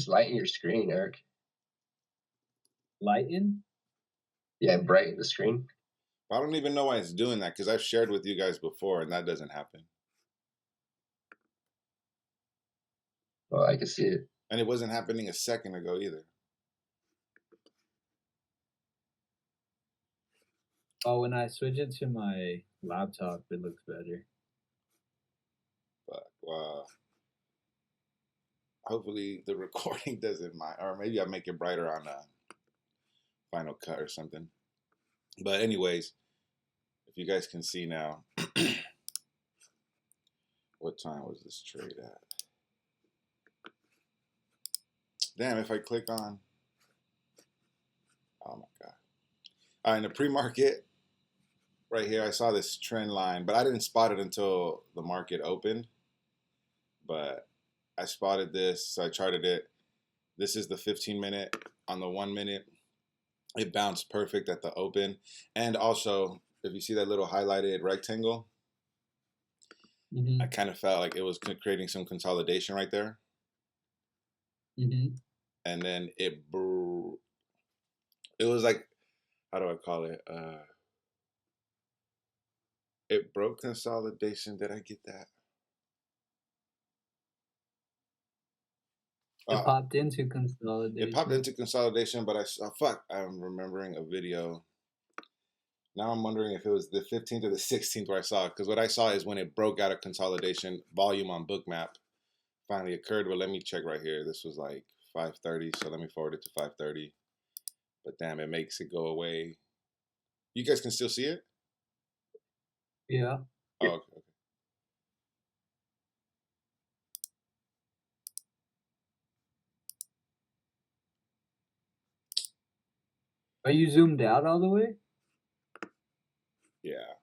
Just lighten your screen, Eric. Lighten? Yeah, brighten the screen. I don't even know why it's doing that because I've shared with you guys before and that doesn't happen. Oh, I can see it. And it wasn't happening a second ago either. Oh, when I switch it to my laptop, it looks better. But wow. Hopefully the recording doesn't mind, or maybe I make it brighter on Final Cut or something. But anyways, if you guys can see now, what time was this trade at? Damn, if I click on, oh my God. In the pre-market, right here, I saw this trend line, but I didn't spot it until the market opened. But I spotted this, so I charted it. This is the 15-minute. On the 1 minute, it bounced perfect at the open. And also, if you see that little highlighted rectangle, I kind of felt like it was creating some consolidation right there. And then it was like, how do I call it? It broke consolidation. Did I get that? It popped into consolidation. It popped into consolidation, but I'm remembering a video. Now I'm wondering if it was the 15th or the 16th where I saw it. Because what I saw is when it broke out of consolidation, volume on Bookmap finally occurred. Well, let me check right here. This was like 5:30, so let me forward it to 5:30. But damn, it makes it go away. You guys can still see it? Yeah. Oh, okay. Are you zoomed out all the way? Yeah.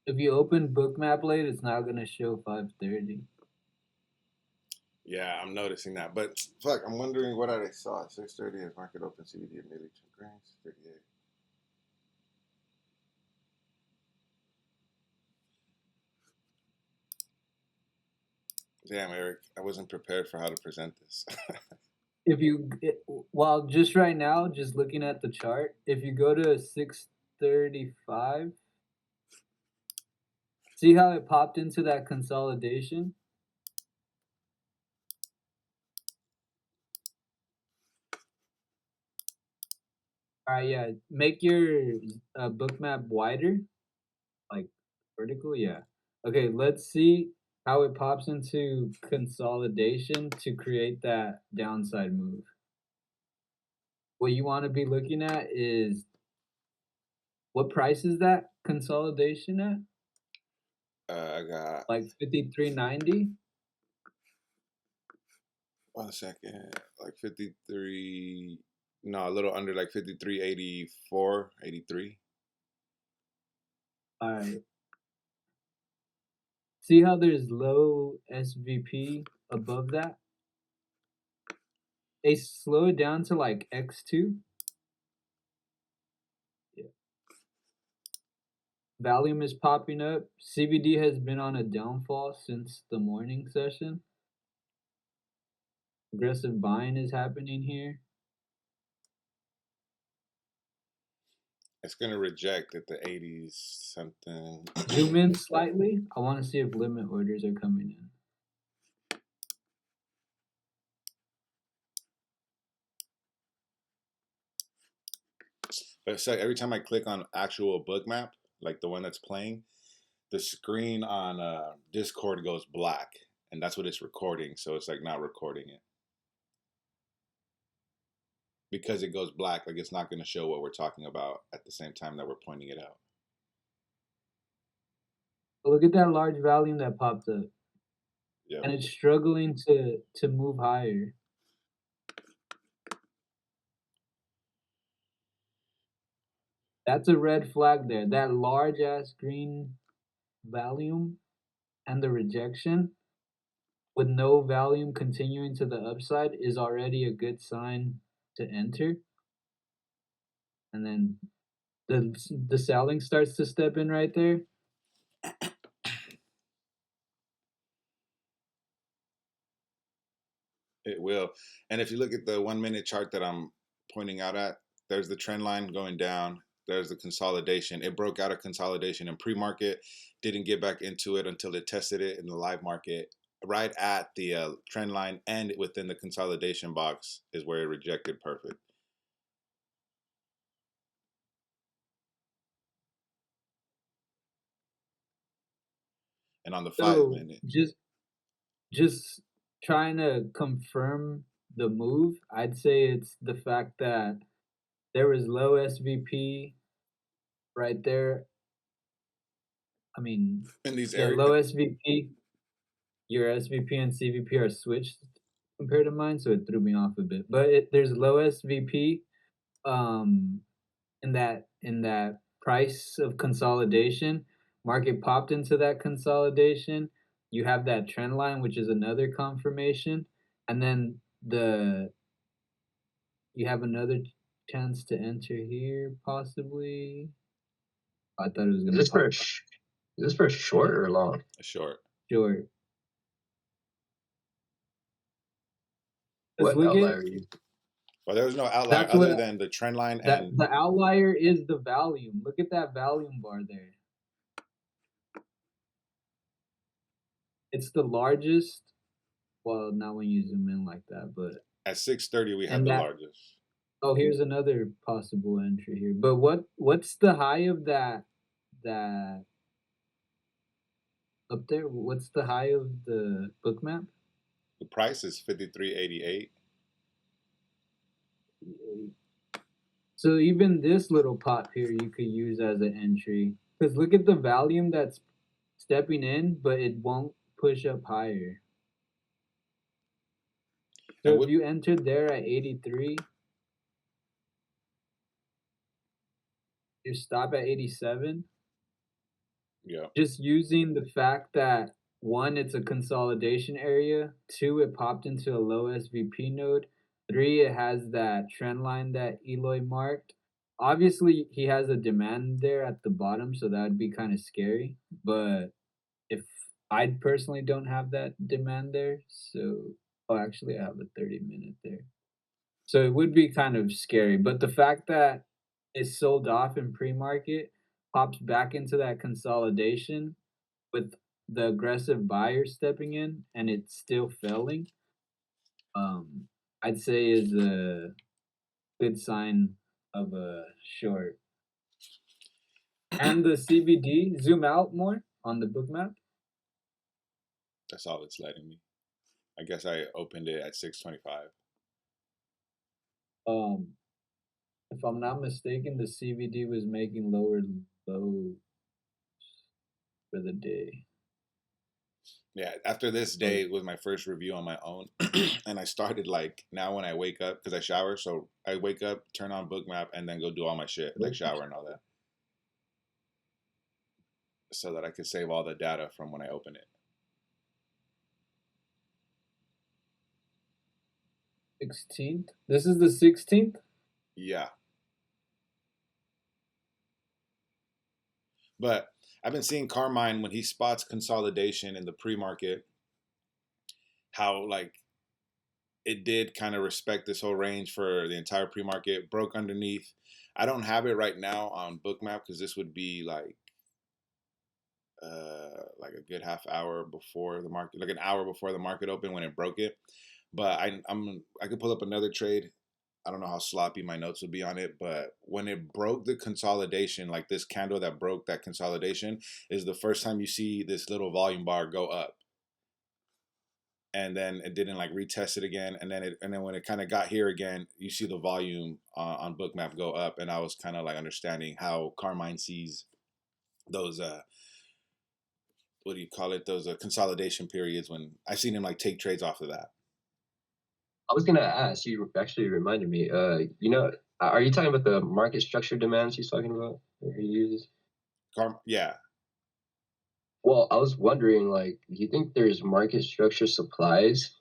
If you open Bookmap late, it's now gonna show 5:30. Yeah, I'm noticing that. But fuck, I'm wondering what I saw. 6:30 as market open, CBD at nearly 2 grams, 38. Damn, Eric, I wasn't prepared for how to present this. Well, just right now, just looking at the chart, if you go to 6:35, see how it popped into that consolidation? All right, yeah. Make your Bookmap wider, like vertical, yeah. Okay, let's see how it pops into consolidation to create that downside move. What you want to be looking at is what price is that consolidation at? I got like 53.90. 1 second, like 53. No, a little under, like 53.84, 83. All right. See how there's low SVP above that? They slow it down to like X2. Yeah. Volume is popping up. CBD has been on a downfall since the morning session. Aggressive buying is happening here. It's going to reject at the 80s something. Zoom in slightly. I want to see if limit orders are coming in. But it's like every time I click on actual Bookmap, like the one that's playing, the screen on Discord goes black. And that's what it's recording. So it's like not recording it. Because it goes black, like it's not going to show what we're talking about at the same time that we're pointing it out. Look at that large volume that popped up. Yep. And it's struggling to move higher. That's a red flag there. That large ass green volume and the rejection with no volume continuing to the upside is already a good sign to enter. And then the selling starts to step in right there. It will. And if you look at the 1 minute chart that I'm pointing out at, there's the trend line going down. There's the consolidation. It broke out of consolidation in pre-market, didn't get back into it until it tested it in the live market. Right at the trend line and within the consolidation box is where it rejected perfect. And on the five So minute, just trying to confirm the move, I'd say it's the fact that there was low SVP right there. I mean, in these yeah, areas, low SVP. Your SVP and CVP are switched compared to mine, so it threw me off a bit. But there's low SVP um in that price of consolidation. Market popped into that consolidation. You have that trend line, which is another confirmation, and then the you have another chance to enter here, possibly. I thought it was Is gonna this for pop a is this for a short or long? short. short. Cause What look at outlier are you? Well, there was no outlier that's other what than the trend line that and the outlier is the volume. Look at that volume bar there. It's the largest. Well, not when you zoom in like that, but at 6:30 we have and the that. largest. Oh, here's another possible entry here. But what's the high of that up there? What's the high of the book map? The price is 53.88. So even this little pop here you could use as an entry. Because look at the volume that's stepping in, but it won't push up higher. So And if what? you entered there at 83, you stop at 87, Yeah. just using the fact that one, it's a consolidation area, two, it popped into a low SVP node, three, it has that trend line that Eloy marked. Obviously, he has a demand there at the bottom, so that would be kind of scary. But if I personally don't have that demand there, so oh, actually, I have a 30-minute there. So it would be kind of scary. But the fact that it's sold off in pre-market, pops back into that consolidation with the aggressive buyer stepping in and it's still failing, um, I'd say is a good sign of a short. And the CBD, zoom out more on the book map. That's all it's letting me. I guess I opened it at 6:25. Um, if I'm not mistaken, the CBD was making lower lows for the day. Yeah, after this Oh, day was my first review on my own, and I started like now when I wake up because I shower, so I wake up, turn on Bookmap, and then go do all my shit like shower and all that, so that I could save all the data from when I open it. 16th. This is the 16th. Yeah, but I've been seeing Carmine when he spots consolidation in the pre-market, how like it did kind of respect this whole range for the entire pre-market, broke underneath. I don't have it right now on Bookmap because this would be like a good half hour before the market, like an hour before the market opened when it broke it. But I could pull up another trade. I don't know how sloppy my notes would be on it, but when it broke the consolidation, like this candle that broke that consolidation, is the first time you see this little volume bar go up, and then it didn't like retest it again, and then when it kind of got here again, you see the volume on Bookmap go up, and I was kind of like understanding how Carmine sees those what do you call it, those consolidation periods when I've seen him like take trades off of that. I was gonna ask. You actually reminded me. Are you talking about the market structure demands he's talking about? Or he uses? Yeah. Well, I was wondering, like, do you think there's market structure supplies?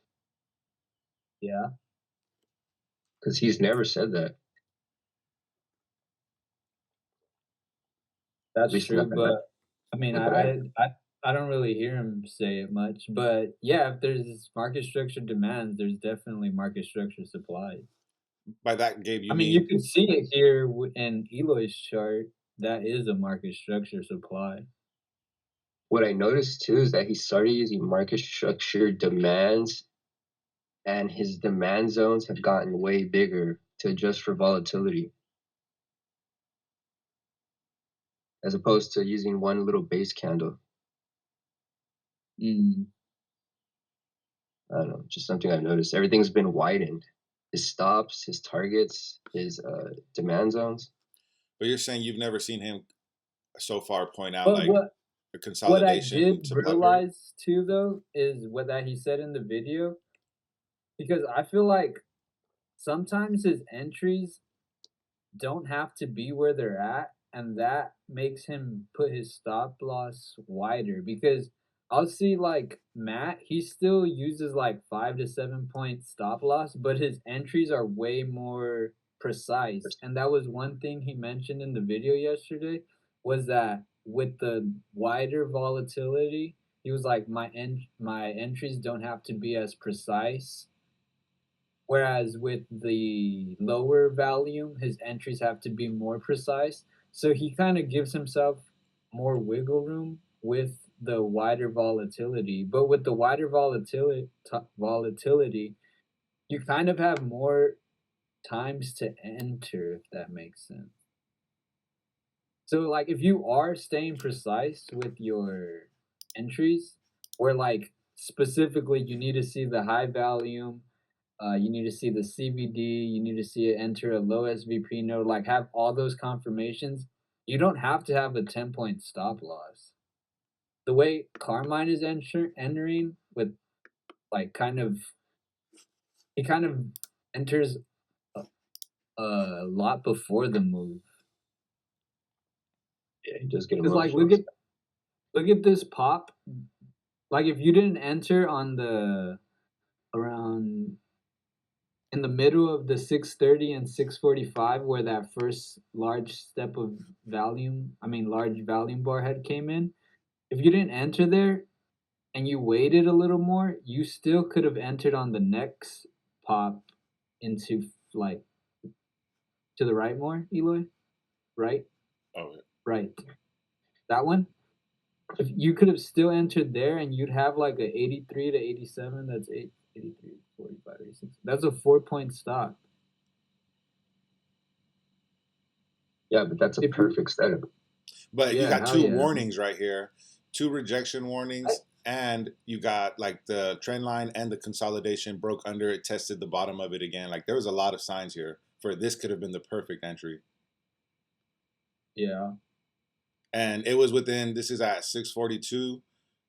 Yeah, Because he's never said that. At that's least not true. that But I mean, not that I. I don't really hear him say it much, but yeah, if there's market structure demands, there's definitely market structure supply. By that, Gabe, I you mean, you mean can see it here in Eloy's chart. That is a market structure supply. What I noticed too is that he started using market structure demands, and his demand zones have gotten way bigger to adjust for volatility, as opposed to using one little base candle. Mm. I don't know, just something I've noticed. Everything's been widened. His stops, his targets, his demand zones. but you're saying you've never seen him so far point out But like a what I did consolidation supply period? realize too, though, is what that he said in the video, because I feel like sometimes his entries don't have to be where they're at, and that makes him put his stop loss wider. Because I'll see like Matt, he still uses like 5 to 7 point stop loss, but his entries are way more precise. And that was one thing he mentioned in the video yesterday, was that with the wider volatility, he was like, my entries don't have to be as precise. Whereas with the lower volume, his entries have to be more precise. So he kind of gives himself more wiggle room with the wider volatility. But with the wider volatility, you kind of have more times to enter, if that makes sense. So like if you are staying precise with your entries, where like specifically you need to see the high volume, you need to see the CBD, you need to see it enter a low SVP node, like have all those confirmations. You don't have to have a 10-point stop loss. The way Carmine is entering with like he kind of enters a, a lot before the move. Yeah, he does get Because like emotional. look at this pop. Like if you didn't enter on the around in the middle of the 630 and 645 where that first large step of large volume bar head came in, if you didn't enter there and you waited a little more, you still could have entered on the next pop into like to the right more, Eloy. Right? Oh, Right. That one. If you could have still entered there and you'd have like a 83 to 87, that's 83, 45, 86. That's a 4 point stop. Yeah, but that's a If you perfect setup. but you Yeah, got hell two yeah. warnings right here, two rejection warnings, and you got like the trend line and the consolidation broke under it, tested the bottom of it again. Like there was a lot of signs here for this could have been the perfect entry. Yeah. And it was within, this is at 6:42,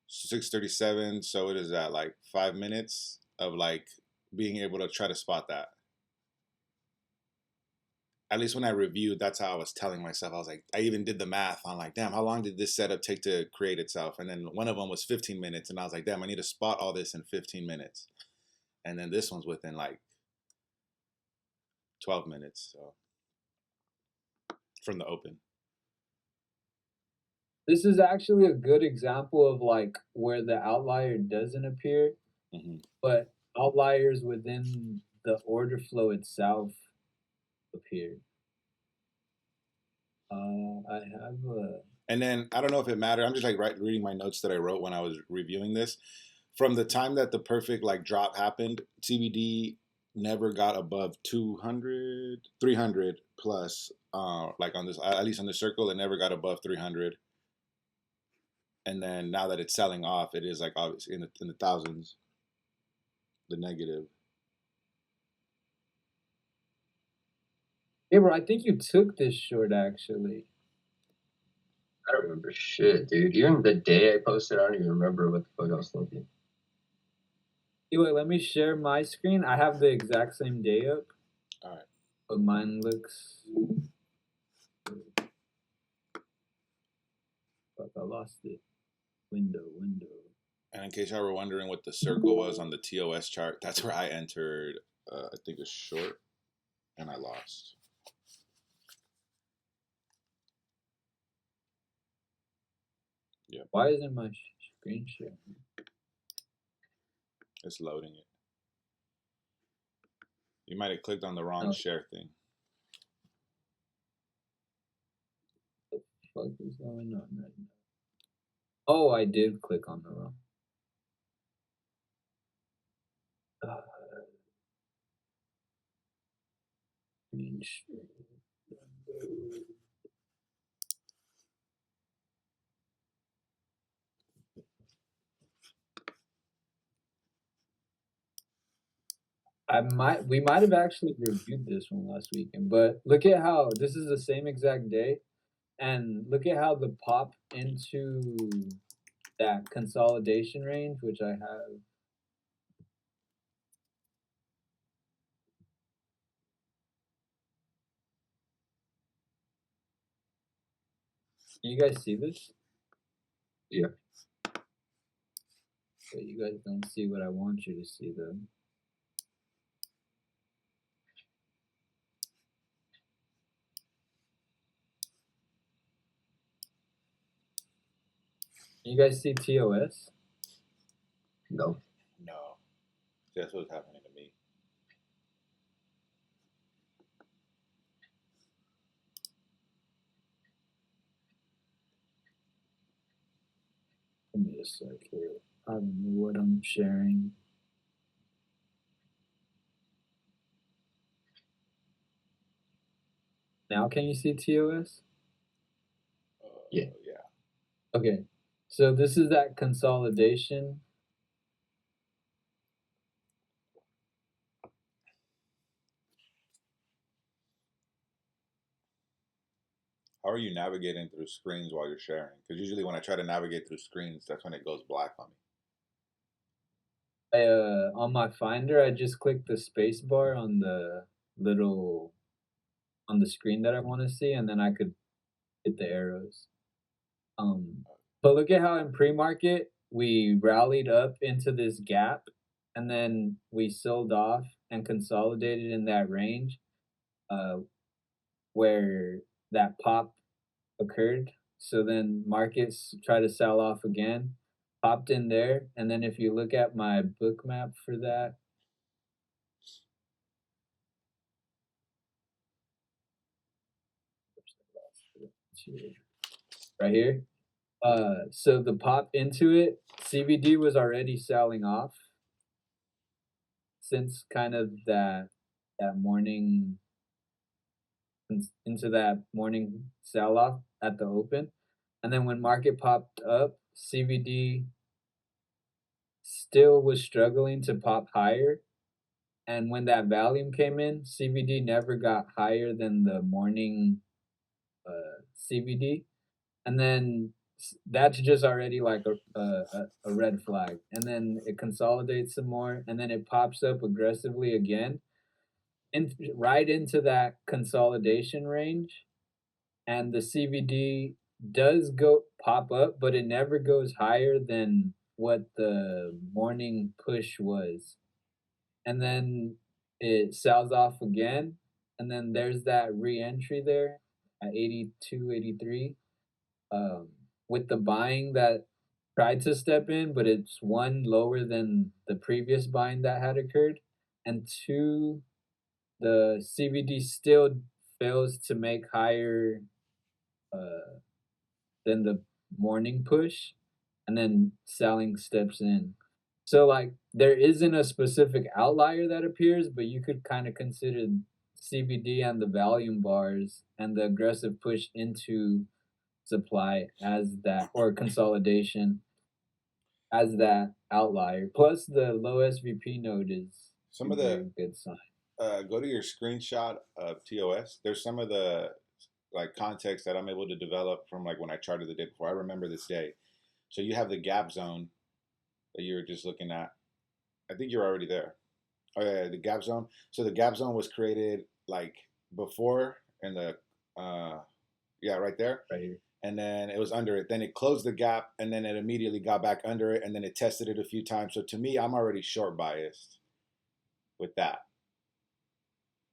6:37, so it is at like 5 minutes of like being able to try to spot that. At least when I reviewed, that's how I was telling myself. I was like, I even did the math on like, damn, how long did this setup take to create itself? And then one of them was 15 minutes, and I was like, damn, I need to spot all this in 15 minutes. And then this one's within like 12 minutes, so from the open. This is actually a good example of like where the outlier doesn't appear, Mm-hmm. but outliers within the order flow itself appear. I have a And then I don't know if it mattered. I'm just like reading my notes that I wrote when I was reviewing this. From the time that the perfect like drop happened, CBD never got above 200, 300 plus. Like on this, at least on the circle, it never got above 300. And then now that it's selling off, it is like obviously in the thousands. The negative. Yeah, bro. I think you took this short actually. I don't remember shit, dude. Even the day I posted, I don't even remember what the fuck I was thinking. Anyway, let me share my screen. I have the exact same day up. All right. But mine looks. Fuck, I lost it. Window. And in case y'all were wondering what the circle was on the TOS chart, that's where I entered, I think a short, and I lost. Yeah. Why isn't my screen share. It's loading it. You might have clicked on the wrong Oh, share thing. what the fuck is going on right now? Oh, I did click on the wrong. Screen share. We might have actually reviewed this one last weekend, but look at how this is the same exact day, and look at how the pop into that consolidation range, which I have. You guys see this? Yeah. But you guys don't see what I want you to see, though. You guys see TOS? No. No. That's what's happening to me. Give me a sec here. I don't know what I'm sharing. Now can you see TOS? Yeah. Yeah. Okay. So this is that consolidation. How are you navigating through screens while you're sharing? Because usually when I try to navigate through screens, that's when it goes black on me. On my Finder, I just click the space bar on the little on the screen that I want to see, and then I could hit the arrows. But look at how in pre-market we rallied up into this gap, and then we sold off and consolidated in that range, uh, where that pop occurred. So then markets try to sell off again, popped in there, and then if you look at my book map for that, right here. So the pop into it, CBD was already selling off since kind of that morning into that morning sell off at the open, and then when market popped up, CBD still was struggling to pop higher. And when that volume came in, CBD never got higher than the morning CBD, and then that's just already like a red flag. And then it consolidates some more, and then it pops up aggressively again, and right into that consolidation range. And the CBD does go pop up, but it never goes higher than what the morning push was. And then it sells off again, and then there's that re-entry there at 82, 83, with the buying that tried to step in, but it's one lower than the previous buying that had occurred, and two, the CBD still fails to make higher uh, than the morning push, and then selling steps in. So like there isn't a specific outlier that appears, but you could kind of consider CBD and the volume bars and the aggressive push into supply as that, or consolidation as that outlier. Plus the low SVP node is Some a of the very good sign. go to your screenshot of TOS. There's some of the like context that I'm able to develop from like when I charted the day before. I remember this day. So you have the gap zone that you were just looking at. I think you're already there. Oh yeah, the gap zone. So the gap zone was created like before in the yeah, right there. Right here. And then it was under it. Then it closed the gap, and then it immediately got back under it, and then it tested it a few times. So to me, I'm already short biased with that.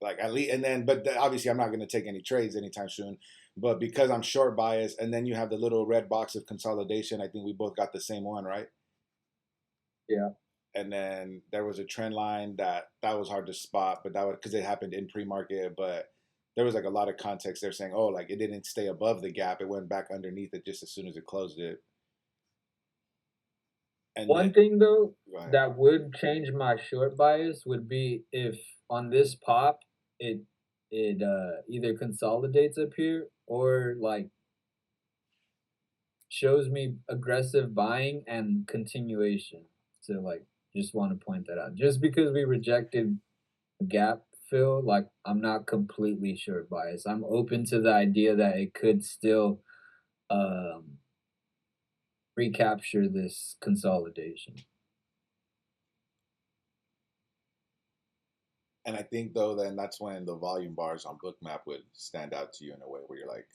Like at least, and then, but obviously, I'm not going to take any trades anytime soon. But because I'm short biased, and then you have the little red box of consolidation, I think we both got the same one, right? Yeah. And then there was a trend line that was hard to spot, but that was because it happened in pre-market. But there was like a lot of context there saying, oh, like it didn't stay above the gap; it went back underneath it just as soon as it closed it. And then One thing though go ahead. that would change my short bias would be if on this pop it either consolidates up here or like shows me aggressive buying and continuation. So like just want to point that out. Just because we rejected gap fill, like I'm not completely short bias. I'm open to the idea that it could still um recapture this consolidation. And I think though, then that's when the volume bars on Bookmap would stand out to you in a way where you're like,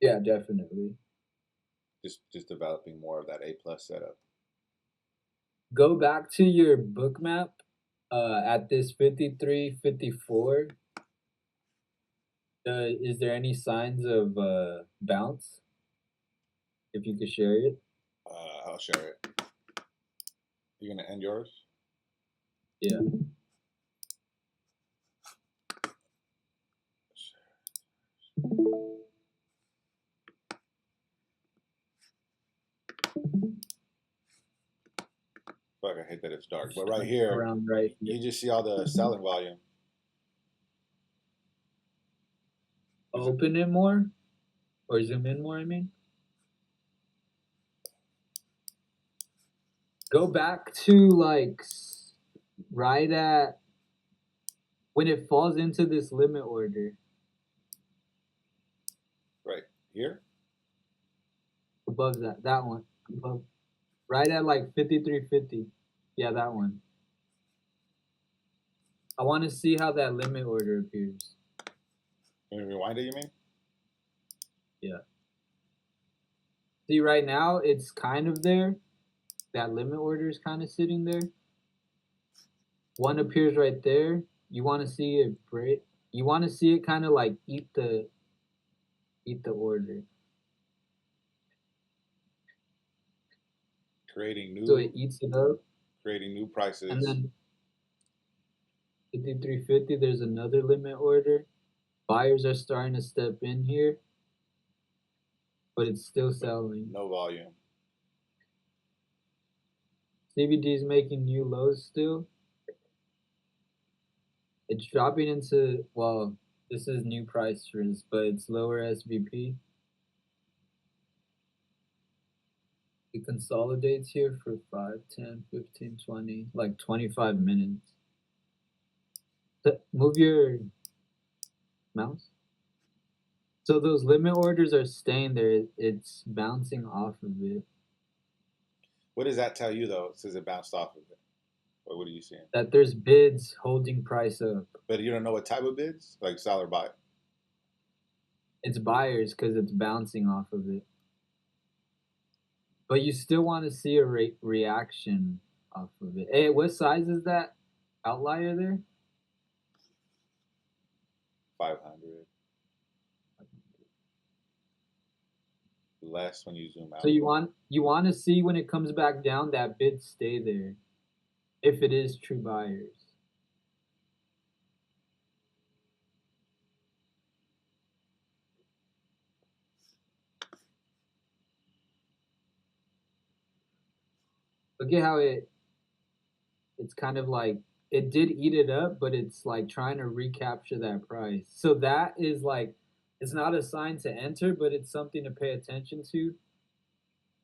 Yeah, definitely. just developing more of that A plus setup. Go back to your book map at this 53, 54. Is there any signs of bounce? If you could share it. I'll share it. You gonna end yours? Yeah. Fuck, I hate that it's dark. But right here, Around right here. you just see all the selling volume. Open it more? Or zoom in more, I mean? Go back to like right at when it falls into this limit order. Right here? Above that. That one. Above. Right at like 53.50. Yeah, that one. I want to see how that limit order appears. Can you rewind it, you mean? Yeah. See, right now it's kind of there. That limit order is kind of sitting there. One appears right there. You want to see it break. You want to see it kind of like eat the order. Creating So new it eats it up, creating new and prices. then 53.50. There's another limit order. Buyers are starting to step in here, but it's still selling. No volume. CBD is making new lows still. It's dropping into, well, this is new price trends, but it's lower SVP. It consolidates here for 5, 10, 15, 20, like 25 minutes. Move your mouse. So those limit orders are staying there. It's bouncing off of it. What does that tell you though? It says it bounced off of it. What are you seeing? That there's bids holding price up. But you don't know what type of bids? Like sell or buy? It's buyers because it's bouncing off of it. But you still want to see a reaction off of it. Hey, what size is that outlier there? 500. Less when you zoom So out. you want to see when it comes back down that bid stay there, if it is true buyers. Look at how it's kind of like it did eat it up, but it's like trying to recapture that price. So that is like it's not a sign to enter, but it's something to pay attention to.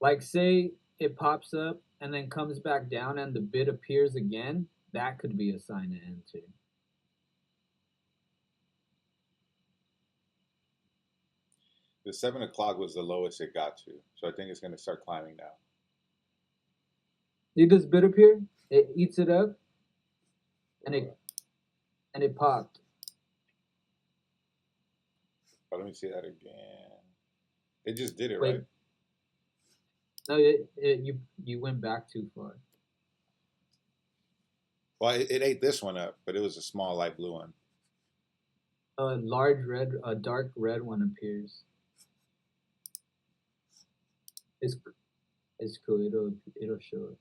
Like say it pops up and then comes back down and the bid appears again, that could be a sign to enter. The 7 o'clock was the lowest it got to. So I think it's gonna start climbing now. See this bid appear? It eats it up and it popped. But let me see that again. It just did it, Wait, right? no, you went back too far. Well, it ate this one up, but it was a small light blue one. a dark red one appears. It's it's cool. It'll show it.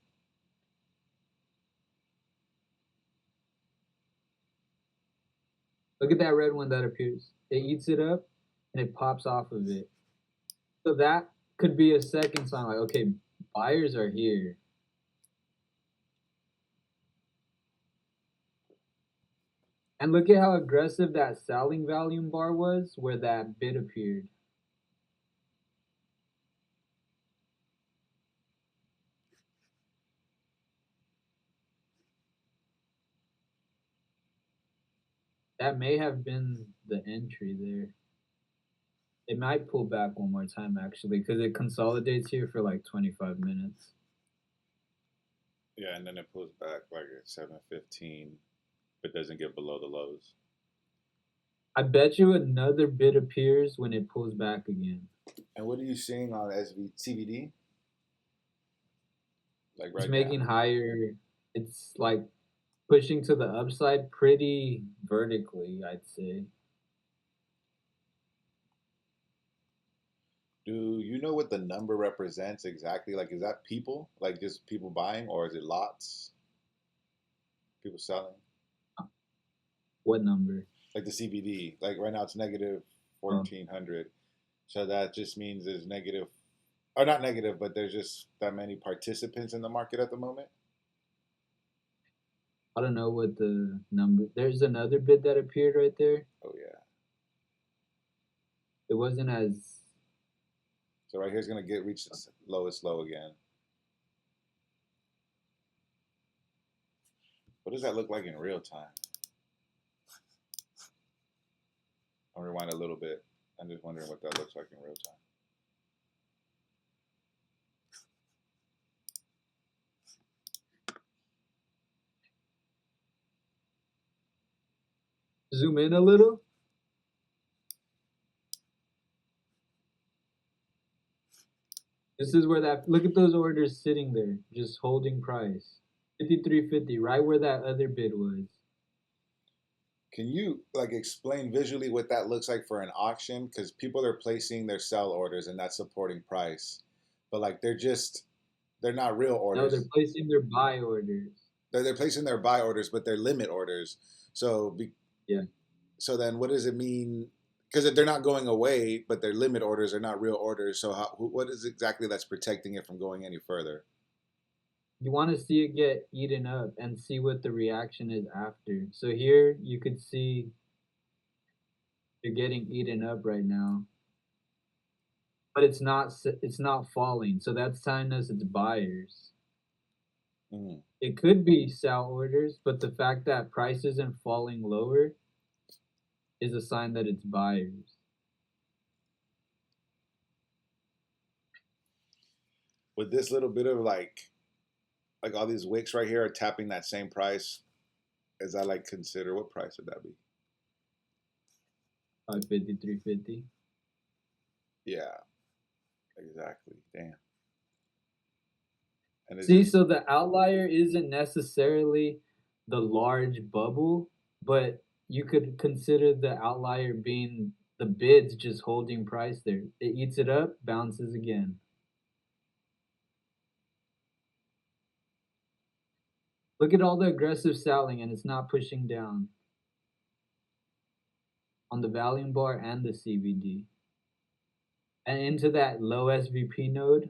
Look at that red one that appears. It eats it up, and it pops off of it. So that could be a second sign. Like, okay, buyers are here. And look at how aggressive that selling volume bar was, where that bid appeared. That may have been the entry there. It might pull back one more time actually, because it consolidates here for like 25 minutes. Yeah, and then it pulls back like at 7:15, but doesn't get below the lows. I bet you another bid appears when it pulls back again. And what are you seeing on CVD? Like It's right now? making higher. It's like pushing to the upside pretty vertically, I'd say. Do you know what the number represents exactly? Like, is that people? Like, just people buying, or is it lots? People selling? What number? Like the CVD. Like right now, it's negative Oh, 1400. So that just means there's negative, or not negative, but there's just that many participants in the market at the moment. I don't know what the number. There's another bid that appeared right there. Oh yeah. It wasn't as. So right here is gonna get reach its lowest low again. What does that look like in real time? I'll rewind a little bit. I'm just wondering what that looks like in real time. Zoom in a little. This is where that. Look at those orders sitting there, just holding price. 53.50, right where that other bid was. Can you like explain visually what that looks like for an auction? Because people are placing their sell orders and that's supporting price, but like they're not real No, they're orders. placing their buy orders. They're placing their buy orders, but they're limit orders. So Yeah. so then what does it mean? Because they're not going away, but their limit orders are not real orders. So what is exactly that's protecting it from going any further? You want to see it get eaten up and see what the reaction is after. So here you could see they're getting eaten up right now, but it's not falling. So that's telling us it's buyers. Mm. It could be sell orders, but the fact that price isn't falling lower is a sign that it's buyers. With this little bit of like all these wicks right here are tapping that same price, as I like consider, what price would that be? 53.50. Yeah, exactly. Damn. And it's See, just so the outlier isn't necessarily the large bubble, but you could consider the outlier being the bids just holding price there. It eats it up, bounces again. Look at all the aggressive selling and it's not pushing down on the volume bar and the CVD. And into that low SVP node,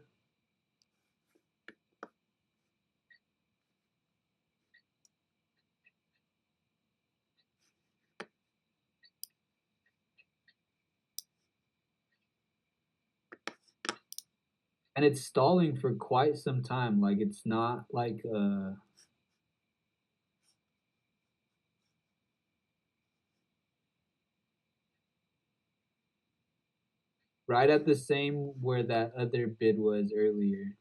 and it's stalling for quite some time. Like it's not like right at the same where that other bid was earlier.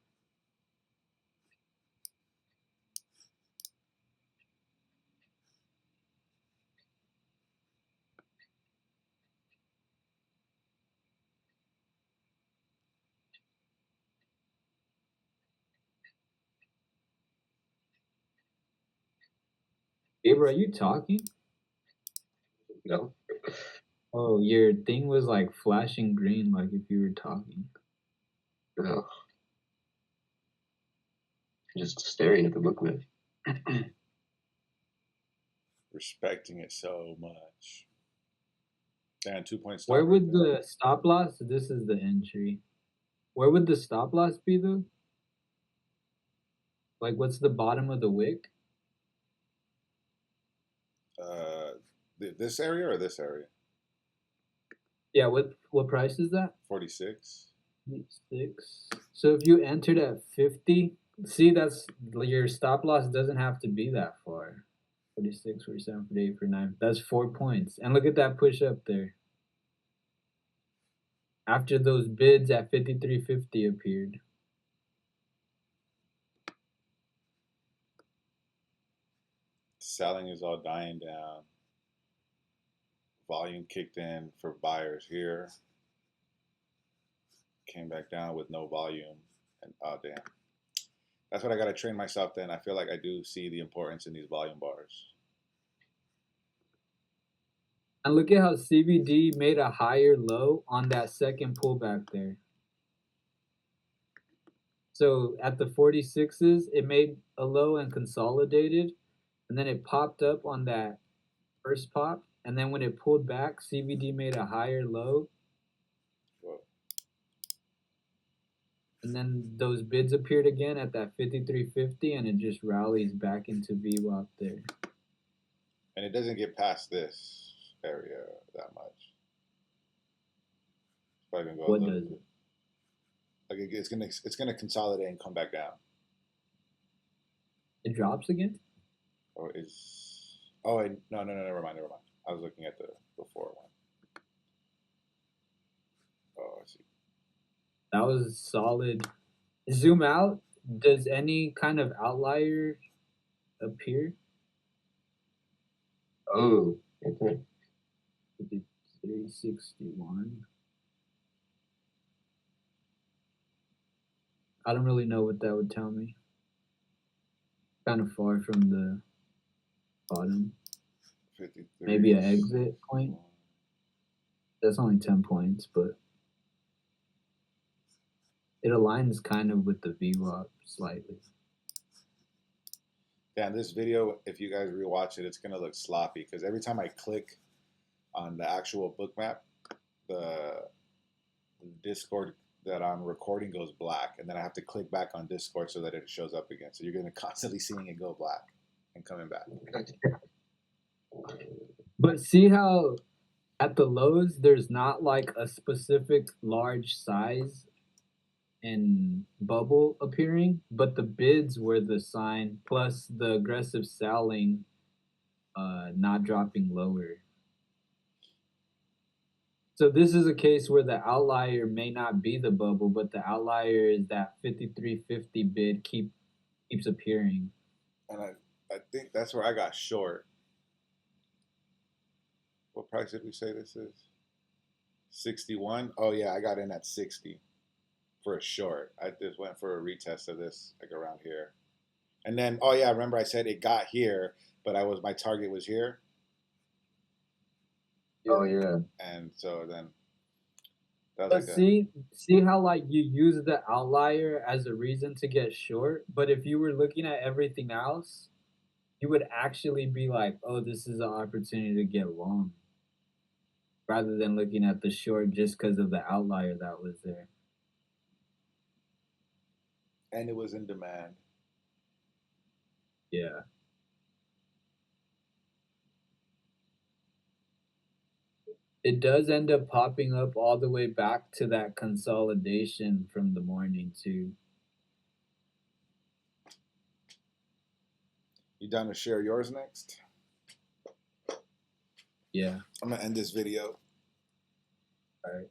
Hey, bro, are you talking? No. Oh, your thing was like flashing green, like if you were talking. No, just staring at the booklet. Respecting it so much. And 2 point Where stop right would there. the stop loss? This is the entry. Where would the stop loss be though? Like, what's the bottom of the wick? Uh, this area or this area? Yeah, what price is that? 46. 6. So if you entered at 50, see that's your stop loss doesn't have to be that far. 46, 47, 48, 49. That's 4 points. And look at that push up there. After those bids at 53.50 appeared. Selling is all dying down. Volume kicked in for buyers here. Came back down with no volume. And oh, damn. That's what I got to train myself then. I feel like I do see the importance in these volume bars. And look at how CBD made a higher low on that second pullback there. So at the 46s, it made a low and consolidated, and then it popped up on that first pop, and then when it pulled back, CBD made a higher low, Whoa. and then those bids appeared again at that 53.50, and it just rallies back into VWAP there. And it doesn't get past this area that much. It's probably gonna go a What little does bit. it? Like it's gonna consolidate and come back down. It drops again? Or is oh wait, no, never mind. I was looking at the before one. Oh, I see. That was solid. Zoom out. Does any kind of outlier appear? Oh, okay. 53.61. I don't really know what that would tell me. Kind of far from the bottom. 53. Maybe an exit point. That's only 10 points, but it aligns kind of with the VWAP slightly. Yeah, in this video, if you guys rewatch it, it's gonna look sloppy because every time I click on the actual book map, the Discord that I'm recording goes black, and then I have to click back on Discord so that it shows up again. So you're gonna constantly seeing it go black and coming back. But see how at the lows, there's not like a specific large size and bubble appearing, but the bids were the sign plus the aggressive selling not dropping lower. So this is a case where the outlier may not be the bubble, but the outlier is that 53.50 bid keeps appearing. And I think that's where I got short. What price did we say this is? 61. Oh yeah, I got in at 60 for a short. I just went for a retest of this like around here. And then oh yeah, remember I said it got here, but my target was here. Oh yeah. And so then that was But like a see how like you use the outlier as a reason to get short, but if you were looking at everything else, you would actually be like, "Oh, this is an opportunity to get long," rather than looking at the short just because of the outlier that was there. and it was in demand. Yeah. It does end up popping up all the way back to that consolidation from the morning too. You down to share yours next? Yeah. I'm gonna end this video. All right.